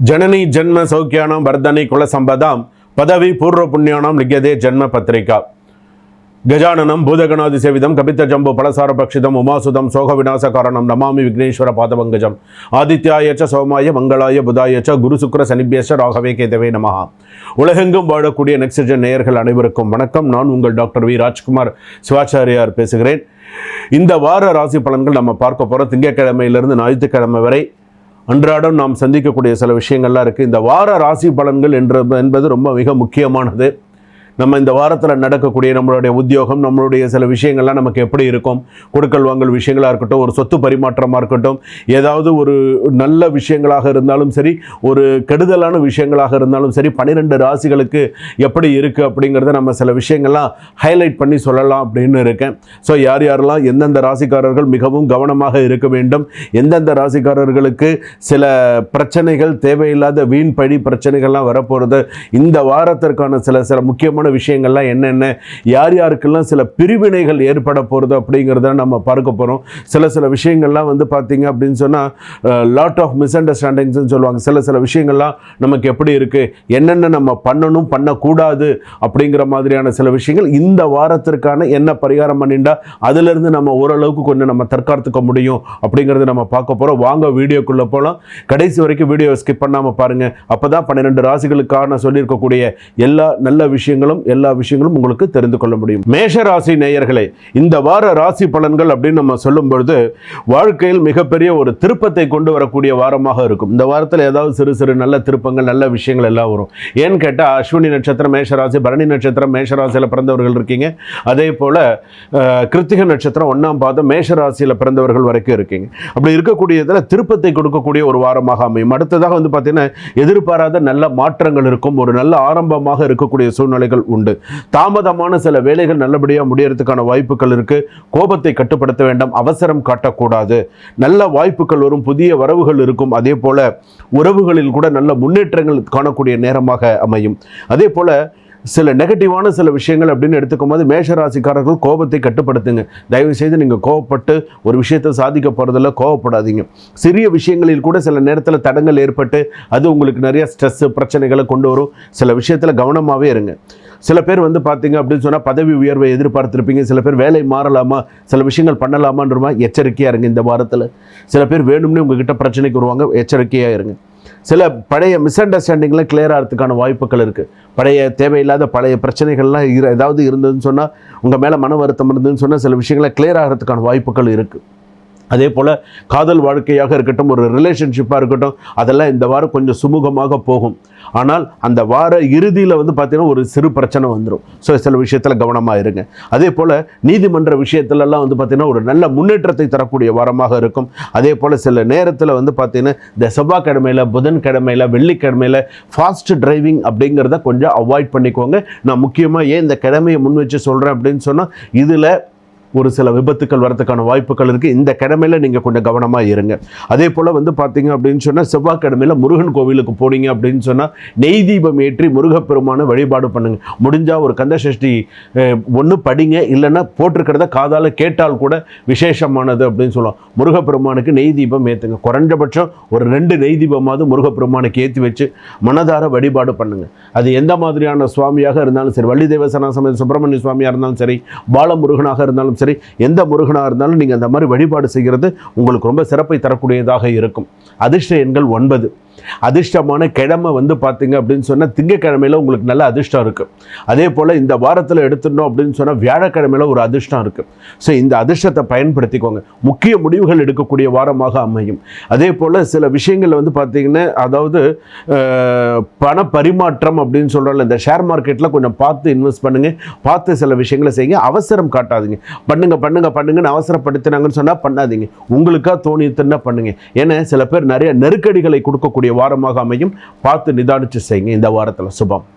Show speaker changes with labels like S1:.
S1: जननी जन्म सौख्यानां वर्धनी कुल संपदां पदवी पूर्व पुण्यानां लिख्यते जन्म पत्रिका गजाननं भूतगणादिसेवितं कपितजम्बो फलसारभक्षितम् उमासुतं शोकविनाशकारणं नमामि विघ्नेश्वर पादपङ्कजम् आदित्याय च सोमाय मंगलाय बुधाय च गुरु शुक्र शनिभ्यश्च राघवे केतवे நமஹ. உலகெங்கும் வாழக்கூடிய நெக்ஸ்ட்ஜென் நேயர்கள் அனைவருக்கும் வணக்கம். நான் உங்கள் டாக்டர் வி ராஜ்குமார் சிவாச்சாரியார் பேசுகிறேன். இந்த வார ராசி பலன்கள் நம்ம பார்க்க போகிறோம். திங்கட்கிழமையிலிருந்து ஞாயிற்றுக்கிழமை வரை அன்றாடம் நாம் சந்திக்கக்கூடிய சில விஷயங்கள்லாம் இருக்குது. இந்த வார ராசி பலன்கள் என்பது ரொம்ப மிக முக்கியமானது. நம்ம இந்த வாரத்தில் நடக்கக்கூடிய நம்மளுடைய உத்தியோகம், நம்மளுடைய சில விஷயங்கள்லாம் நமக்கு எப்படி இருக்கும், கொடுக்கல் வாங்கல் விஷயங்களாக இருக்கட்டும், ஒரு சொத்து பரிமாற்றமாக இருக்கட்டும், ஏதாவது ஒரு நல்ல விஷயங்களாக இருந்தாலும் சரி, ஒரு கெடுதலான விஷயங்களாக இருந்தாலும் சரி, 12 ராசிகளுக்கு எப்படி இருக்குது அப்படிங்கிறத நம்ம சில விஷயங்கள்லாம் ஹைலைட் பண்ணி சொல்லலாம் அப்படின்னு இருக்கேன். ஸோ யாரெல்லாம் எந்தெந்த ராசிக்காரர்கள் மிகவும் கவனமாக இருக்க வேண்டும், எந்தெந்த ராசிக்காரர்களுக்கு சில பிரச்சனைகள், தேவையில்லாத வீண் பழி பிரச்சனைகள்லாம் வரப்போகிறது, இந்த வாரத்திற்கான சில முக்கியமான விஷயங்கள்லாம் என்னென்ன, யார் யாருக்கெல்லாம் சில பிரிவினைகள் ஏற்பட போகிறது அப்படிங்கிறத நம்ம பார்க்க போகிறோம். சில விஷயங்கள்லாம் வந்து பார்த்தீங்க அப்படின்னு சொன்னால் லாட் ஆஃப் மிஸ் அண்டர்ஸ்டாண்டிங்ஸ்ன்னு சொல்லுவாங்க. சில விஷயங்கள்லாம் நமக்கு எப்படி இருக்குது, என்னென்ன நம்ம பண்ணணும் பண்ணக்கூடாது அப்படிங்கிற மாதிரியான சில விஷயங்கள் இந்த வாரத்திற்கான என்ன பரிகாரம் பண்ணிட்டா அதிலிருந்து நம்ம ஓரளவுக்கு கொஞ்சம் நம்ம தற்காத்துக்க முடியும் அப்படிங்கிறத நம்ம பார்க்க போகிறோம். வாங்க வீடியோக்குள்ளே போகலாம். கடைசி வரைக்கும் வீடியோ ஸ்கிப் பண்ணாமல் பாருங்கள். அப்போ தான் 12 ராசிகளுக்கான சொல்லியிருக்கக்கூடிய எல்லா விஷயங்களும் உங்களுக்கு தெரிந்து கொள்ள முடியும். மேஷ ராசி நேயர்களே, இந்த வார ராசி பலன்கள் அப்படின்னு நம்ம சொல்லும் பொழுது வாழ்க்கையில் மிகப்பெரிய ஒரு திருப்பத்தை கொண்டு வரக்கூடிய வாரமாக இருக்கும். இந்த வாரத்தில் ஏதாவது சிறு நல்ல திருப்பங்கள், நல்ல விஷயங்கள் எல்லாம் வரும். ஏன்னு கேட்டால் அஸ்வினி நட்சத்திரம் மேஷராசி, பரணி நட்சத்திரம் மேஷராசியில் பிறந்தவர்கள் இருக்கீங்க. அதே போல் கிருத்திகை நட்சத்திரம் 1ஆம் பாதம் மேஷராசியில் பிறந்தவர்கள் வரைக்கும் இருக்கீங்க. அப்படி இருக்கக்கூடியதில் திருப்பத்தை கொடுக்கக்கூடிய ஒரு வாரமாக அமையும். அடுத்ததாக வந்து பார்த்தீங்கன்னா எதிர்பாராத நல்ல மாற்றங்கள் இருக்கும். ஒரு நல்ல ஆரம்பமாக இருக்கக்கூடிய சூழ்நிலைகள் உண்டு. தாமதமான சில வேலைகள் நல்லபடியாக முடியறதுக்கான வாய்ப்புகள் இருக்கு. கோபத்தை கட்டுப்படுத்த வேண்டாம், அவசரம் காட்டக்கூடாது. நல்ல வாய்ப்புகள் வரும், புதிய வரவுகள் இருக்கும். அதே போல உறவுகளில் கூட நல்ல முன்னேற்றங்கள் காணக்கூடிய நேரமாக அமையும். அதே போல சில நெகட்டிவான சில விஷயங்கள் அப்படின்னு எடுத்துக்கும் போது மேஷராசிக்காரர்கள் கோபத்தை கட்டுப்படுத்துங்க. தயவு செய்து நீங்கள் கோபப்பட்டு ஒரு விஷயத்தை சாதிக்க போகிறதில்ல, கோபப்படாதீங்க. சிறிய விஷயங்களில் கூட சில நேரத்தில் தடங்கள் ஏற்பட்டு அது உங்களுக்கு நிறைய ஸ்ட்ரெஸ் பிரச்சனைகளை கொண்டு வரும். சில விஷயத்தில் கவனமாகவே இருங்க. சில பேர் வந்து பார்த்தீங்க அப்படின்னு சொன்னால் பதவி உயர்வை எதிர்பார்த்துருப்பீங்க. சில பேர் வேலை மாறலாமா, சில விஷயங்கள் பண்ணலாமான்றமா எச்சரிக்கையாக இருங்க. இந்த வாரத்தில் சில பேர் வேணும்னு உங்ககிட்ட பிரச்சனைக்கு வருவாங்க, எச்சரிக்கையாக இருங்க. சில பழைய மிஸ் அண்டர்ஸ்டாண்டிங்லாம் கிளியர் ஆகிறதுக்கான வாய்ப்புகள் இருக்குது. பழைய பிரச்சனைகள்லாம் ஏதாவது இருந்ததுன்னு சொன்னால், உங்கள் மேலே மன வருத்தம் இருந்ததுன்னு சொன்னால் சில விஷயங்களை கிளியர் ஆகிறதுக்கான வாய்ப்புகள் இருக்குது. அதே போல் காதல் வாழ்க்கையாக இருக்கட்டும், ஒரு ரிலேஷன்ஷிப்பாக இருக்கட்டும், அதெல்லாம் இந்த வாரம் கொஞ்சம் சுமூகமாக போகும். ஆனால் அந்த வார இறுதியில் வந்து பார்த்தீங்கன்னா ஒரு சிறு பிரச்சனை வந்துடும். ஸோ சில விஷயத்தில் கவனமாக இருங்க. அதே போல் நீதிமன்ற விஷயத்துலலாம் வந்து பார்த்திங்கன்னா ஒரு நல்ல முன்னேற்றத்தை தரக்கூடிய வாரமாக இருக்கும். அதே போல் சில நேரத்தில் வந்து பார்த்திங்கன்னா இந்த செவ்வாய்க்கிழமையில், புதன்கிழமையில், வெள்ளிக்கிழமையில் ஃபாஸ்ட் டிரைவிங் அப்படிங்கிறத கொஞ்சம் அவாய்ட் பண்ணிக்கோங்க. நான் முக்கியமாக ஏன் இந்த கிழமையை முன் வச்சு சொல்கிறேன் அப்படின்னு சொன்னால், இதில் ஒரு சில விபத்துக்கள் வரதுக்கான வாய்ப்புகள் இருக்குது. இந்த கிழமையில் நீங்கள் கொஞ்சம் கவனமாக இருங்க. அதே போல் வந்து பார்த்தீங்க அப்படின்னு சொன்னால் செவ்வாய்க்கிழமையில் முருகன் கோவிலுக்கு போனீங்க அப்படின்னு சொன்னால் நெய் தீபம் ஏற்றி முருகப்பெருமான வழிபாடு பண்ணுங்கள். முடிஞ்சால் ஒரு கந்தசஷ்டி ஒன்று படிங்க, இல்லைன்னா போட்டிருக்கிறத காதால் கேட்டால் கூட விசேஷமானது அப்படின்னு சொல்லலாம். முருகப்பெருமானுக்கு நெய் தீபம் ஏற்றுங்க. குறைஞ்சபட்சம் ஒரு 2 நெய் தீபமாவது முருகப்பெருமானுக்கு ஏற்றி வச்சு மனதார வழிபாடு பண்ணுங்கள். அது எந்த மாதிரியான சுவாமியாக இருந்தாலும் சரி, வள்ளி தேவசனா சமேத சுப்பிரமணிய சுவாமியாக இருந்தாலும் சரி, பாலமுருகனாக இருந்தாலும் சரி, எந்த முருகனாக இருந்தாலும் நீங்கள் அந்த மாதிரி வழிபாடு செய்கிறது உங்களுக்கு ரொம்ப சிறப்பை தரக்கூடியதாக இருக்கும். அதிர்ஷ்ட எண்கள் 9. அதிர்ஷ்டமான கிழமை வந்து பார்த்தீங்க அப்படின்னு சொன்னால் திங்கக்கிழமையில் உங்களுக்கு நல்ல அதிர்ஷ்டம் இருக்குது. அதே போல் இந்த வாரத்தில் எடுத்துட்டோம் அப்படின்னு சொன்னால் வியாழக்கிழமையில் ஒரு அதிர்ஷ்டம் இருக்குது. ஸோ இந்த அதிர்ஷ்டத்தை பயன்படுத்திக்கோங்க. முக்கிய முடிவுகள் எடுக்கக்கூடிய வாரமாக அமையும். அதே போல் சில விஷயங்கள் வந்து பார்த்தீங்கன்னா, அதாவது பண பரிமாற்றம் அப்படின்னு சொல்கிறோம்ல, இந்த ஷேர் மார்க்கெட்டில் கொஞ்சம் பார்த்து இன்வெஸ்ட் பண்ணுங்கள். பார்த்து சில விஷயங்களை செய்யுங்க. அவசரம் காட்டாதீங்க. பண்ணுங்கன்னு அவசரப்படுத்தினாங்கன்னு சொன்னால் பண்ணாதீங்க. உங்களுக்காக தோணித்துன்னா பண்ணுங்க. ஏன்னா சில பேர் நிறைய நெருக்கடிகளை கொடுக்கக்கூடிய வாரமாக அமையும். பார்த்து நிதானிச்சு செய்யுங்க இந்த வாரத்தில். சுபம்.